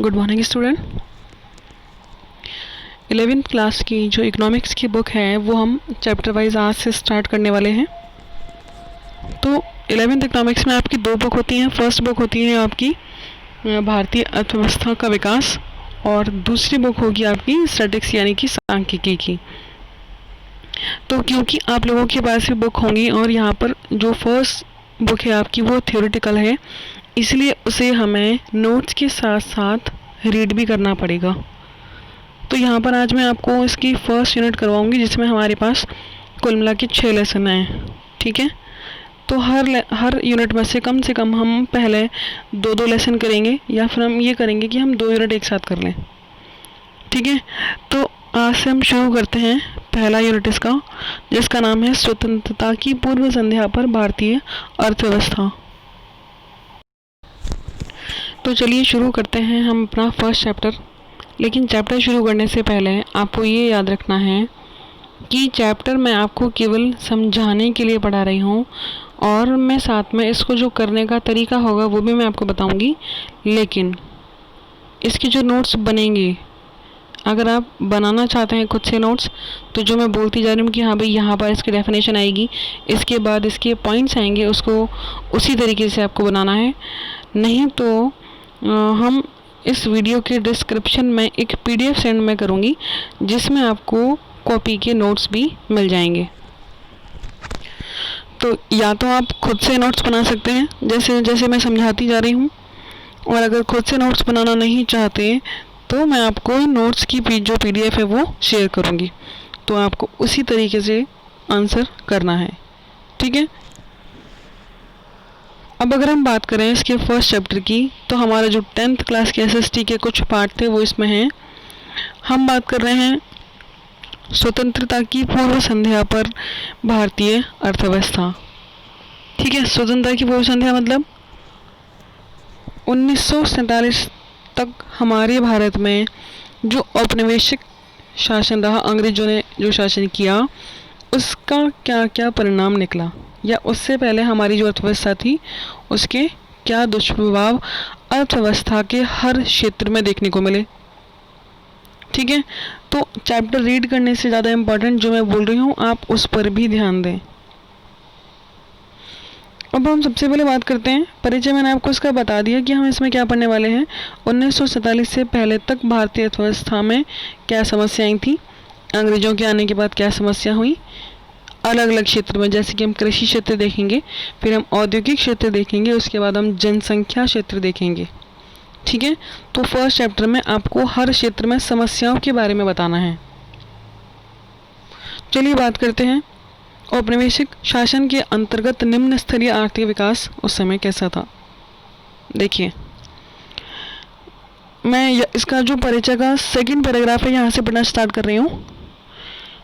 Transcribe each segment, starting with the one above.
Good morning student. 11th class की जो economics की बुक है वो हम चैप्टर वाइज आज से स्टार्ट करने वाले हैं। तो 11th इकोनॉमिक्स में आपकी दो बुक होती हैं। फर्स्ट बुक होती है आपकी भारतीय अर्थव्यवस्था का विकास और दूसरी बुक होगी आपकी स्टैटिस्टिक्स यानी कि सांख्यिकी की। तो क्योंकि आप लोगों के पास भी बुक होंगी और यहाँ पर जो फर्स्ट बुक है आपकी वो थ्योरेटिकल है, इसलिए उसे हमें नोट्स के साथ साथ रीड भी करना पड़ेगा। तो यहाँ पर आज मैं आपको इसकी फर्स्ट यूनिट करवाऊँगी जिसमें हमारे पास कुल मिला के 6 लेसन हैं। ठीक है, तो हर यूनिट में से कम हम पहले 2-2 लेसन करेंगे या फिर हम ये करेंगे कि हम 2 यूनिट एक साथ कर लें। ठीक है, तो आज से हम शुरू करते हैं पहला यूनिट इसका, जिसका नाम है स्वतंत्रता की पूर्व संध्या पर भारतीय अर्थव्यवस्था। तो चलिए शुरू करते हैं हम अपना फर्स्ट चैप्टर। लेकिन चैप्टर शुरू करने से पहले आपको ये याद रखना है कि चैप्टर मैं आपको केवल समझाने के लिए पढ़ा रही हूँ और मैं साथ में इसको जो करने का तरीका होगा वो भी मैं आपको बताऊँगी। लेकिन इसके जो नोट्स बनेंगे, अगर आप बनाना चाहते हैं खुद से नोट्स, तो जो मैं बोलती जा रही हूँ कि हाँ भाई यहाँ पर इसकी डेफिनेशन आएगी, इसके बाद इसके पॉइंट्स आएंगे, उसको उसी तरीके से आपको बनाना है। नहीं तो हम इस वीडियो के डिस्क्रिप्शन में एक PDF सेंड मैं करूँगी जिसमें आपको कॉपी के नोट्स भी मिल जाएंगे। तो या तो आप खुद से नोट्स बना सकते हैं जैसे जैसे मैं समझाती जा रही हूँ, और अगर खुद से नोट्स बनाना नहीं चाहते तो मैं आपको नोट्स की जो PDF है वो शेयर करूँगी, तो आपको उसी तरीके से आंसर करना है। ठीक है, अब अगर हम बात करें इसके फर्स्ट चैप्टर की, तो हमारा जो 10th क्लास के SST के कुछ पार्ट थे वो इसमें हैं। हम बात कर रहे हैं स्वतंत्रता की पूर्व संध्या पर भारतीय अर्थव्यवस्था। ठीक है, स्वतंत्रता की पूर्व संध्या मतलब 1947 तक हमारे भारत में जो औपनिवेशिक शासन रहा, अंग्रेजों ने जो शासन किया, उसका क्या क्या परिणाम निकला, या उससे पहले हमारी जो अर्थव्यवस्था थी उसके क्या दुष्प्रभाव अर्थव्यवस्था के हर क्षेत्र में देखने को मिले। ठीक है, तो चैप्टर रीड करने से ज़्यादा इम्पोर्टेंट जो मैं बोल रही हूँ आप उस पर भी ध्यान दें। अब हम सबसे पहले बात करते हैं परिचय। मैंने आपको इसका बता दिया कि हम इसमें क्या पढ़ने वाले हैं। 1947 से पहले तक भारतीय अर्थव्यवस्था में क्या समस्याएं थी, अंग्रेजों के आने के बाद क्या समस्या हुई अलग अलग क्षेत्र में, जैसे कि हम कृषि क्षेत्र देखेंगे, फिर हम औद्योगिक क्षेत्र देखेंगे, उसके बाद हम जनसंख्या क्षेत्र देखेंगे। ठीक है, तो फर्स्ट चैप्टर में आपको हर क्षेत्र में समस्याओं के बारे में बताना है। चलिए बात करते हैं औपनिवेशिक शासन के अंतर्गत निम्न स्तरीय आर्थिक विकास उस समय कैसा था। देखिए, मैं इसका जो परिचय का सेकंड पैराग्राफ है यहाँ से पढ़ना स्टार्ट कर रही हूँ।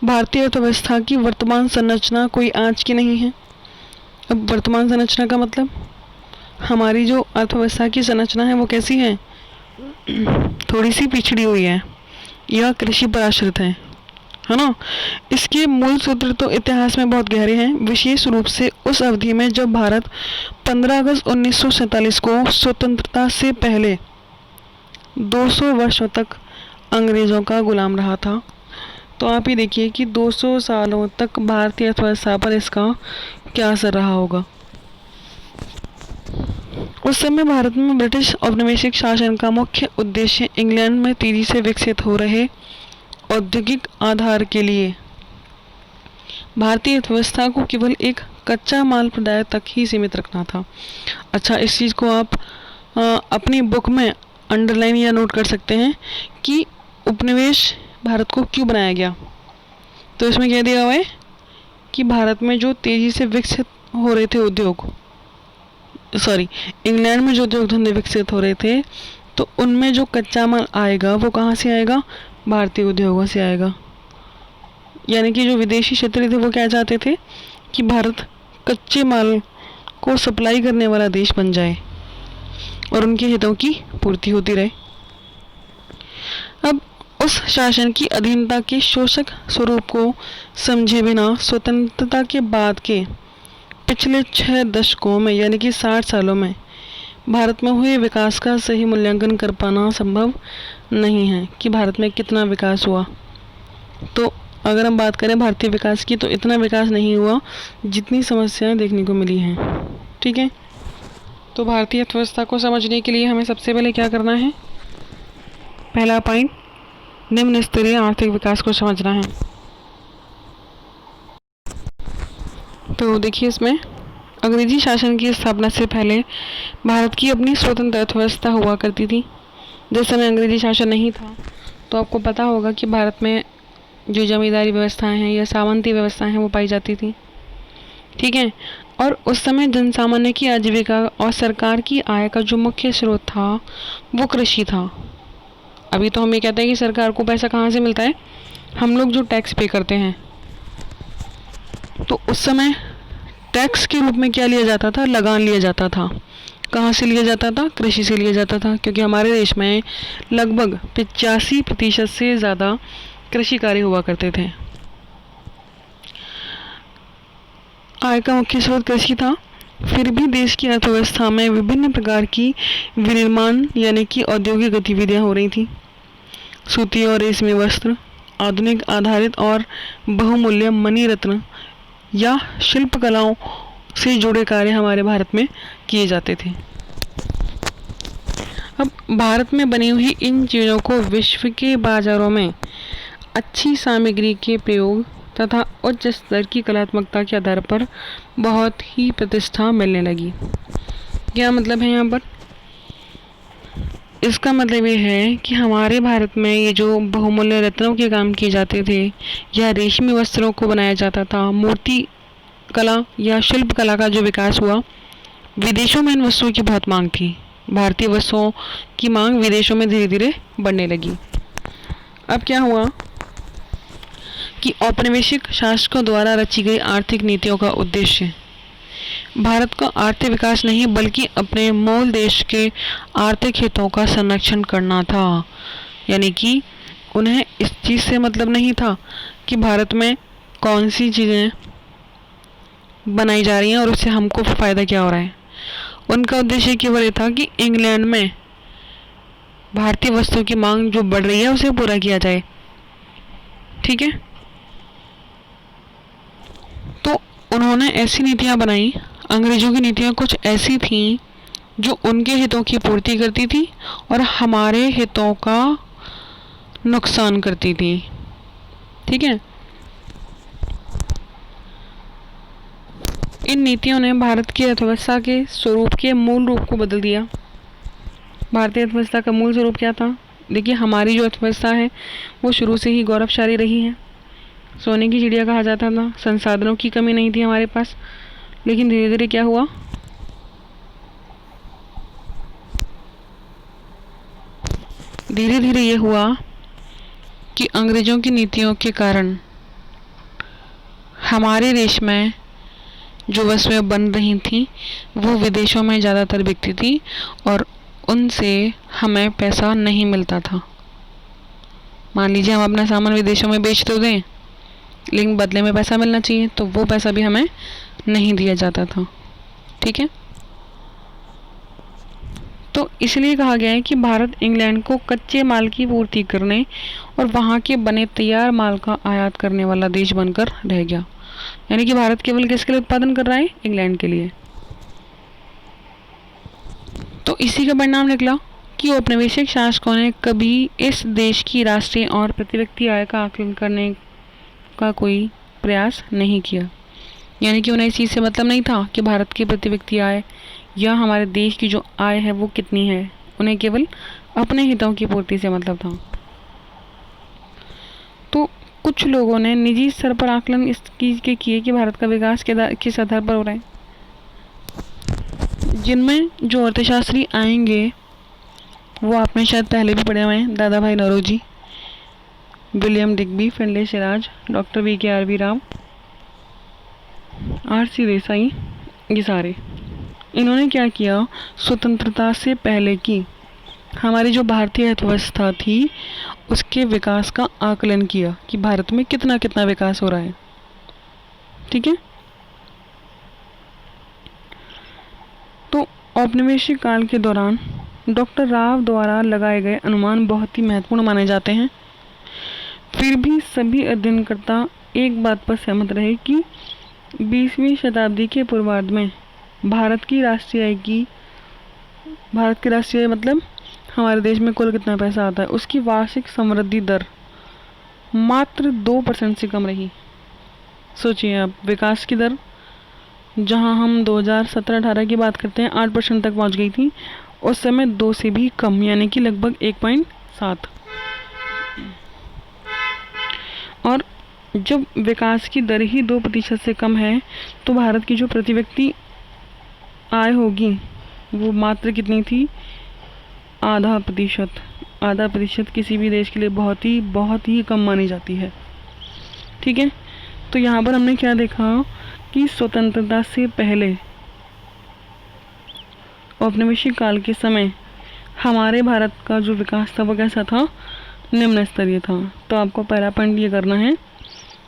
भारतीय अर्थव्यवस्था की वर्तमान संरचना कोई आज की नहीं है। अब वर्तमान संरचना का मतलब हमारी जो अर्थव्यवस्था की संरचना है वो कैसी है, थोड़ी सी पिछड़ी हुई है या कृषि पर आश्रित है ना। इसके मूल सूत्र तो इतिहास में बहुत गहरे हैं, विशेष रूप से उस अवधि में जब भारत 15 अगस्त 1947 को स्वतंत्रता से पहले 200 वर्षों तक अंग्रेज़ों का गुलाम रहा था। तो आप ही देखिए कि 200 सालों तक भारतीय अर्थव्यवस्था पर इसका क्या असर रहा होगा। उस समय भारत में ब्रिटिश औपनिवेशिक शासन का मुख्य उद्देश्य इंग्लैंड में तेजी से विकसित हो रहे औद्योगिक आधार के लिए भारतीय अर्थव्यवस्था को केवल एक कच्चा माल प्रदाय तक ही सीमित रखना था। अच्छा, इस चीज़ को आप अपनी बुक में अंडरलाइन या नोट कर सकते हैं कि उपनिवेश भारत को क्यों बनाया गया। तो इसमें कह दिया हुआ है कि भारत में जो तेज़ी से विकसित हो रहे थे इंग्लैंड में जो उद्योग धंधे विकसित हो रहे थे, तो उनमें जो कच्चा माल आएगा वो कहाँ से आएगा, भारतीय उद्योगों से आएगा। यानी कि जो विदेशी क्षेत्र थे वो क्या चाहते थे कि भारत कच्चे माल को सप्लाई करने वाला देश बन जाए और उनके हितों की पूर्ति होती रहे। अब उस शासन की अधीनता के शोषक स्वरूप को समझे बिना स्वतंत्रता के बाद के पिछले 6 दशकों में यानी कि 60 सालों में भारत में हुए विकास का सही मूल्यांकन कर पाना संभव नहीं है कि भारत में कितना विकास हुआ। तो अगर हम बात करें भारतीय विकास की, तो इतना विकास नहीं हुआ जितनी समस्याएं देखने को मिली हैं। ठीक है, तो भारतीय अर्थव्यवस्था को समझने के लिए हमें सबसे पहले क्या करना है? पहला पॉइंट, निम्न स्तरीय आर्थिक विकास को समझना है। तो देखिए, इसमें अंग्रेजी शासन की स्थापना से पहले भारत की अपनी स्वतंत्र अर्थव्यवस्था हुआ करती थी। जिस समय अंग्रेजी शासन नहीं था, तो आपको पता होगा कि भारत में जो जमींदारी व्यवस्थाएं हैं या सामंती व्यवस्थाएं हैं वो पाई जाती थी। ठीक है, और उस समय जनसामान्य की आजीविका और सरकार की आय का जो मुख्य स्रोत था वो कृषि था। अभी तो हम ये कहते हैं कि सरकार को पैसा कहाँ से मिलता है? हम लोग जो टैक्स पे करते हैं। तो उस समय टैक्स के रूप में क्या लिया जाता था? लगान लिया जाता था। कहाँ से लिया जाता था? कृषि से लिया जाता था, क्योंकि हमारे देश में लगभग 85% से ज़्यादा कृषि कार्य हुआ करते थे। आय का मुख्य स्रोत कृषि था। फिर भी देश की अर्थव्यवस्था में विभिन्न प्रकार की विनिर्माण यानी कि औद्योगिक गतिविधियां हो रही थी। सूती और रेशमी वस्त्र, आधुनिक आधारित और बहुमूल्य मणि रत्न या शिल्प कलाओं से जुड़े कार्य हमारे भारत में किए जाते थे। अब भारत में बनी हुई इन चीज़ों को विश्व के बाजारों में अच्छी सामग्री के प्रयोग तथा उच्च स्तर की कलात्मकता के आधार पर बहुत ही प्रतिष्ठा मिलने लगी। क्या मतलब है यहाँ पर? इसका मतलब ये है कि हमारे भारत में ये जो बहुमूल्य रत्नों के काम किए जाते थे या रेशमी वस्त्रों को बनाया जाता था, मूर्ति कला या शिल्प कला का जो विकास हुआ, विदेशों में इन वस्तुओं की बहुत मांग थी। भारतीय वस्तुओं की मांग विदेशों में धीरे धीरे बढ़ने लगी। अब क्या हुआ कि औपनिवेशिक शासकों द्वारा रची गई आर्थिक नीतियों का उद्देश्य भारत का आर्थिक विकास नहीं बल्कि अपने मूल देश के आर्थिक हितों का संरक्षण करना था। यानी कि उन्हें इस चीज़ से मतलब नहीं था कि भारत में कौन सी चीज़ें बनाई जा रही हैं और उससे हमको फ़ायदा क्या हो रहा है। उनका उद्देश्य केवल ये था कि इंग्लैंड में भारतीय वस्तुओं की मांग जो बढ़ रही है उसे पूरा किया जाए। ठीक है, तो उन्होंने ऐसी नीतियाँ बनाई। अंग्रेज़ों की नीतियाँ कुछ ऐसी थीं जो उनके हितों की पूर्ति करती थी और हमारे हितों का नुकसान करती थी। ठीक है, इन नीतियों ने भारत की अर्थव्यवस्था के स्वरूप के मूल रूप को बदल दिया। भारतीय अर्थव्यवस्था का मूल स्वरूप क्या था? देखिए, हमारी जो अर्थव्यवस्था है वो शुरू से ही गौरवशाली रही है। सोने की चिड़िया कहा जाता था, संसाधनों की कमी नहीं थी हमारे पास। लेकिन धीरे धीरे क्या हुआ? धीरे धीरे ये हुआ कि अंग्रेज़ों की नीतियों के कारण हमारे देश में जो वस्तुएं बन रही थी वो विदेशों में ज़्यादातर बिकती थी और उनसे हमें पैसा नहीं मिलता था। मान लीजिए हम अपना सामान विदेशों में बेच तो दें, लेकिन बदले में पैसा मिलना चाहिए, तो वो पैसा भी हमें नहीं दिया जाता था। ठीक है, तो इसलिए कहा गया है कि भारत इंग्लैंड को कच्चे माल की पूर्ति करने और वहाँ के बने तैयार माल का आयात करने वाला देश बनकर रह गया। यानी कि भारत केवल किसके लिए उत्पादन कर रहा है? इंग्लैंड के लिए। तो इसी का परिणाम निकला कि औपनिवेशिक शासकों ने कभी इस देश की राष्ट्रीय और प्रति व्यक्ति आय का आकलन करने का कोई प्रयास नहीं किया। यानी कि उन्हें इस चीज़ से मतलब नहीं था कि भारत की प्रति व्यक्ति आय या हमारे देश की जो आय है वो कितनी है। उन्हें केवल अपने हितों की पूर्ति से मतलब था। तो कुछ लोगों ने निजी स्तर पर आकलन इस चीज़ के किए कि भारत का विकास किस आधार पर हो रहा है, जिनमें जो अर्थशास्त्री आएंगे वो आपने शायद पहले भी पढ़े हुए हैं। Dadabhai Naoroji, William Digby, Findlay Shirras, doctor VKRV Rao, RC Desai, ये सारे। इन्होंने क्या किया? स्वतंत्रता से पहले की हमारी जो भारतीय अर्थव्यवस्था थी उसके विकास का आकलन किया कि भारत में कितना कितना विकास हो रहा है। ठीक है, तो औपनिवेशिक काल के दौरान डॉक्टर राव द्वारा लगाए गए अनुमान बहुत ही महत्वपूर्ण माने जाते हैं। फिर भी सभी अध्ययनकर्ता एक बात पर सहमत रहे कि 20वीं शताब्दी के पूर्वार्ध में भारत की राष्ट्रीय मतलब हमारे देश में कुल कितना पैसा आता है, उसकी वार्षिक समृद्धि दर मात्र 2% से कम रही। सोचिए आप, विकास की दर जहां हम 2017-18 की बात करते हैं 8% तक पहुंच गई थी, उस समय 2 से भी कम, यानी कि लगभग 1.7। और जब विकास की दर ही 2% से कम है तो भारत की जो प्रति व्यक्ति आय होगी वो मात्र कितनी थी? आधा प्रतिशत किसी भी देश के लिए बहुत ही कम मानी जाती है। ठीक है, तो यहाँ पर हमने क्या देखा कि स्वतंत्रता से पहले औपनिवेशिक काल के समय हमारे भारत का जो विकास था वो कैसा था? निम्न स्तरीय था। तो आपको पहला पॉइंट ये करना है,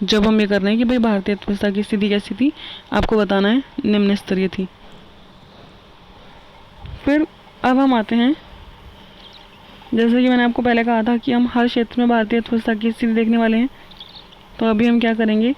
जब हम ये कर रहे हैं कि भाई भारतीय अर्थव्यवस्था की स्थिति कैसी थी, आपको बताना है निम्न स्तरीय थी। फिर अब हम आते हैं, जैसे कि मैंने आपको पहले कहा था कि हम हर क्षेत्र में भारतीय अर्थव्यवस्था की स्थिति देखने वाले हैं। तो अभी हम क्या करेंगे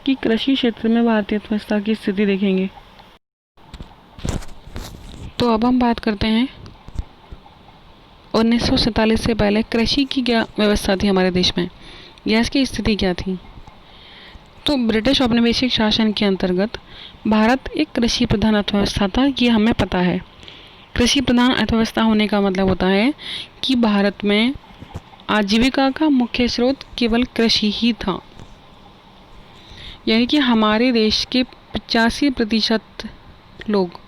कि कृषि क्षेत्र में भारतीय अर्थव्यवस्था की स्थिति देखेंगे। तो अब हम बात करते हैं 1947 से पहले कृषि की क्या व्यवस्था थी हमारे देश में, या इसकी स्थिति क्या थी। तो ब्रिटिश औपनिवेशिक शासन के अंतर्गत भारत एक कृषि प्रधान अर्थव्यवस्था था, ये हमें पता है। कृषि प्रधान अर्थव्यवस्था होने का मतलब होता है कि भारत में आजीविका का मुख्य स्रोत केवल कृषि ही था, यानी कि हमारे देश के 85% लोग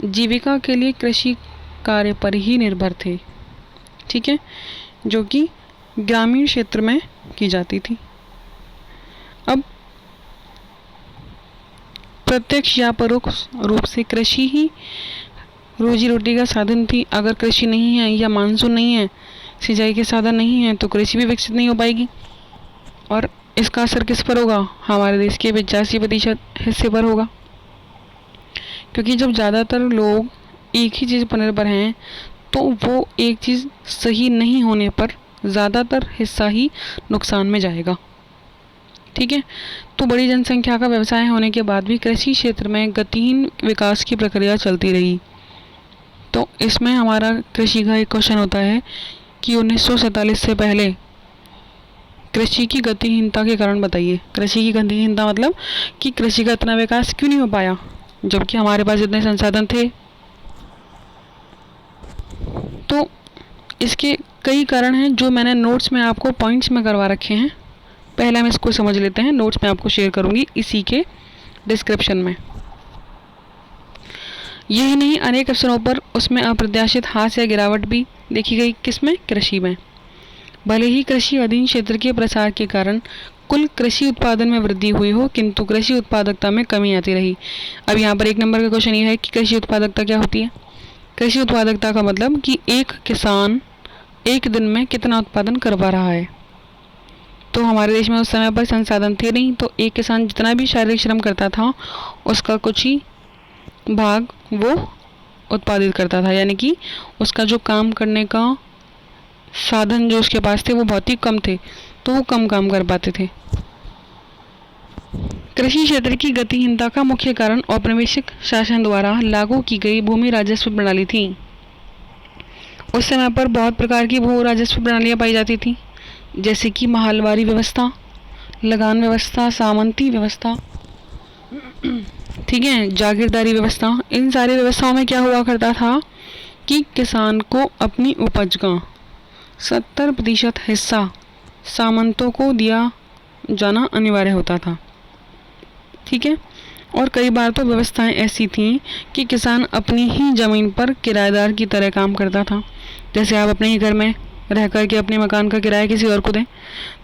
जीविका के लिए कृषि कार्य पर ही निर्भर थे। ठीक है, जो कि ग्रामीण क्षेत्र में की जाती थी। अब प्रत्यक्ष या परोक्ष रूप से कृषि ही रोजी रोटी का साधन थी। अगर कृषि नहीं है या मानसून नहीं है, सिंचाई के साधन नहीं है, तो कृषि भी विकसित नहीं हो पाएगी। और इसका असर किस पर होगा? हमारे देश के 85% हिस्से पर होगा, क्योंकि जब ज़्यादातर लोग एक ही चीज़ पर निर्भर हैं तो वो एक चीज़ सही नहीं होने पर ज़्यादातर हिस्सा ही नुकसान में जाएगा। ठीक है, तो बड़ी जनसंख्या का व्यवसाय होने के बाद भी कृषि क्षेत्र में गतिहीन विकास की प्रक्रिया चलती रही। तो इसमें हमारा कृषि का एक क्वेश्चन होता है कि 1947 से पहले कृषि की गतिहीनता के कारण बताइए। कृषि की गतिहीनता मतलब कि कृषि का इतना विकास क्यों नहीं हो पाया जबकि हमारे पास इतने संसाधन थे। तो इसके कई कारण हैं जो मैंने नोट्स में आपको पॉइंट्स में करवा रखे हैं। पहले हम इसको समझ लेते हैं, नोट्स में आपको शेयर करूंगी इसी के डिस्क्रिप्शन में। यही नहीं, अनेक अवसरों पर उसमें अप्रत्याशित ह्रास या गिरावट भी देखी गई। किसमें? कृषि में। भले ही कृषि अधीन क्षेत्र के प्रसार के कारण कुल कृषि उत्पादन में वृद्धि हुई हो, किंतु कृषि उत्पादकता में कमी आती रही। अब यहाँ पर 1 नंबर का क्वेश्चन ये है कि कृषि उत्पादकता क्या होती है। कृषि उत्पादकता का मतलब कि एक किसान एक दिन में कितना उत्पादन करवा रहा है। तो हमारे देश में उस समय पर संसाधन थे नहीं, तो एक किसान जितना भी शारीरिक श्रम करता था उसका कुछ ही भाग वो उत्पादित करता था, यानी कि उसका जो काम करने का साधन जो उसके पास थे वो बहुत ही कम थे, तो वो कम काम कर पाते थे। कृषि क्षेत्र की गतिहीनता का मुख्य कारण औपनिवेशिक शासन द्वारा लागू की गई भूमि राजस्व प्रणाली थी। उस समय पर बहुत प्रकार की भू राजस्व प्रणालियाँ पाई जाती थी, जैसे कि महलवारी व्यवस्था, लगान व्यवस्था, सामंती व्यवस्था, ठीक है, जागीरदारी व्यवस्था। इन सारी व्यवस्थाओं में क्या हुआ करता था कि किसान को अपनी उपज का 70% हिस्सा सामंतों को दिया जाना अनिवार्य होता था। ठीक है, और कई बार तो व्यवस्थाएं ऐसी थीं कि किसान अपनी ही ज़मीन पर किराएदार की तरह काम करता था। जैसे आप अपने ही घर में रह कर के अपने मकान का किराया किसी और को दें,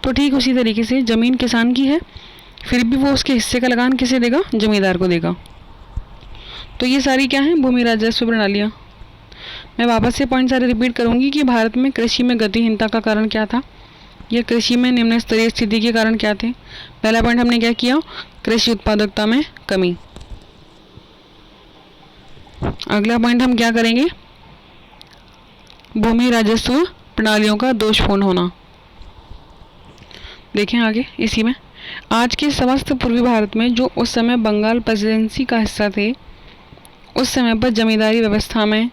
तो ठीक उसी तरीके से ज़मीन किसान की है, फिर भी वो उसके हिस्से का लगान किसे देगा? जमींदार को देगा। तो ये सारी क्या है? भूमि राजस्व प्रणालियाँ। मैं वापस से पॉइंट सारे रिपीट करूँगी कि भारत में कृषि में गतिहीनता का कारण क्या था, या कृषि में निम्न स्तरीय स्थिति के कारण क्या थे। पहला पॉइंट हमने क्या किया? कृषि उत्पादकता में कमी। अगला पॉइंट हम क्या करेंगे, भूमि राजस्व प्रणालियों का दोषपूर्ण होना। देखें आगे इसी में, आज के समस्त पूर्वी भारत में जो उस समय बंगाल प्रेसिडेंसी का हिस्सा थे, उस समय पर जमींदारी व्यवस्था में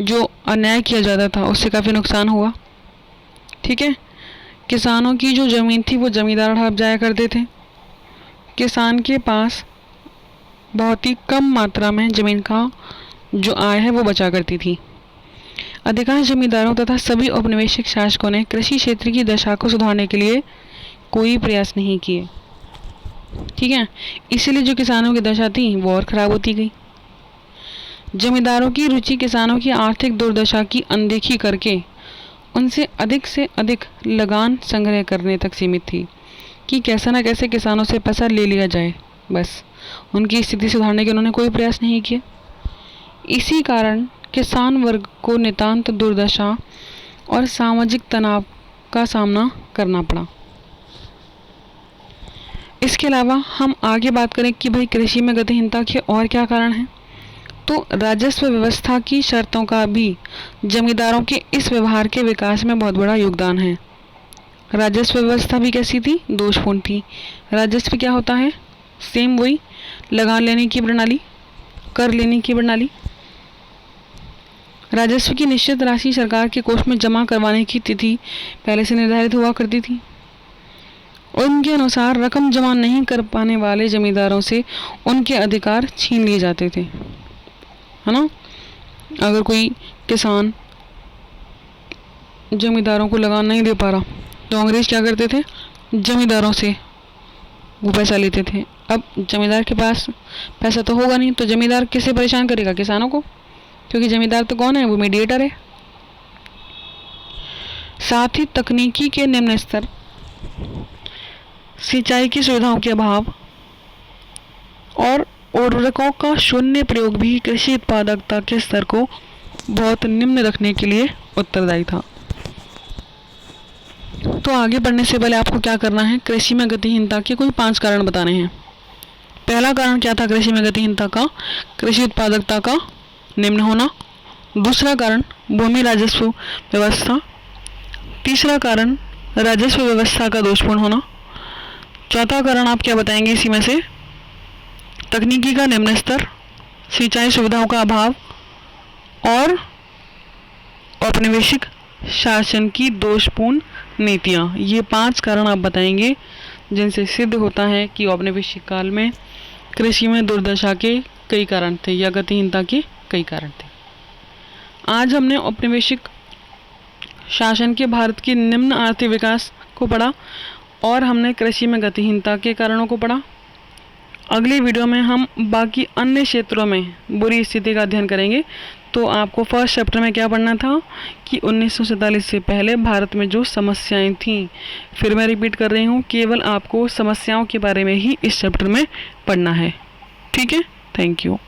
जो अन्याय किया जाता था उससे काफ़ी नुकसान हुआ। ठीक है, किसानों की जो ज़मीन थी वो जमींदार हड़प जाया करते थे। किसान के पास बहुत ही कम मात्रा में ज़मीन का जो आय है वो बचा करती थी। अधिकांश जमींदारों तथा सभी औपनिवेशिक शासकों ने कृषि क्षेत्र की दशा को सुधारने के लिए कोई प्रयास नहीं किए। ठीक है, इसीलिए जो किसानों की दशा थी वो और ख़राब होती गई। जमींदारों की रुचि किसानों की आर्थिक दुर्दशा की अनदेखी करके उनसे से अधिक लगान संग्रह करने तक सीमित थी कि कैसा न कैसे किसानों से पैसा ले लिया जाए। बस उनकी स्थिति सुधारने के उन्होंने कोई प्रयास नहीं किया। इसी कारण किसान वर्ग को नितांत दुर्दशा और सामाजिक तनाव का सामना करना पड़ा। इसके अलावा हम आगे बात करें कि भाई कृषि में गतिहीनता के और क्या कारण हैं, तो राजस्व व्यवस्था की शर्तों का भी जमींदारों के इस व्यवहार के विकास में बहुत बड़ा योगदान है। राजस्व व्यवस्था भी कैसी थी, दोषपूर्ण थी। राजस्व क्या होता है, सेम वही लगान लेने की प्रणाली, कर लेने की प्रणाली। राजस्व की निश्चित राशि सरकार के कोष में जमा करवाने की तिथि पहले से निर्धारित हुआ करती थी। उनके अनुसार रकम जमा नहीं कर पाने वाले जमींदारों से उनके अधिकार छीन लिए जाते थे, है ना। अगर कोई किसान जमींदारों को लगान नहीं दे पा रहा तो अंग्रेज क्या करते थे, जमींदारों से वो पैसा लेते थे। अब जमींदार के पास पैसा तो होगा नहीं, तो जमींदार किसे परेशान करेगा, किसानों को, क्योंकि जमींदार तो कौन है, वो मीडिएटर है। साथ ही तकनीकी के निम्न स्तर, सिंचाई की सुविधाओं के अभाव और उर्वरकों का शून्य प्रयोग भी कृषि उत्पादकता के स्तर को बहुत निम्न रखने के लिए उत्तरदायी था। तो आगे बढ़ने से पहले आपको क्या करना है, कृषि में गतिहीनता के कोई 5 कारण बताने हैं। पहला कारण क्या था कृषि में गतिहीनता का, कृषि उत्पादकता का निम्न होना। दूसरा कारण भूमि राजस्व व्यवस्था। तीसरा कारण राजस्व व्यवस्था का दोषपूर्ण होना। चौथा कारण आप क्या बताएंगे इसी में से, तकनीकी का निम्न स्तर, सिंचाई सुविधाओं का अभाव और औपनिवेशिक शासन की दोषपूर्ण नीतियाँ। ये 5 कारण आप बताएंगे जिनसे सिद्ध होता है कि औपनिवेशिक काल में कृषि में दुर्दशा के कई कारण थे या गतिहीनता के कई कारण थे। आज हमने औपनिवेशिक शासन के भारत के निम्न आर्थिक विकास को पढ़ा और हमने कृषि में गतिहीनता के कारणों को पढ़ा। अगली वीडियो में हम बाकी अन्य क्षेत्रों में बुरी स्थिति का अध्ययन करेंगे। तो आपको फर्स्ट चैप्टर में क्या पढ़ना था कि 1947 से पहले भारत में जो समस्याएं थीं, फिर मैं रिपीट कर रही हूँ, केवल आपको समस्याओं के बारे में ही इस चैप्टर में पढ़ना है। ठीक है, थैंक यू।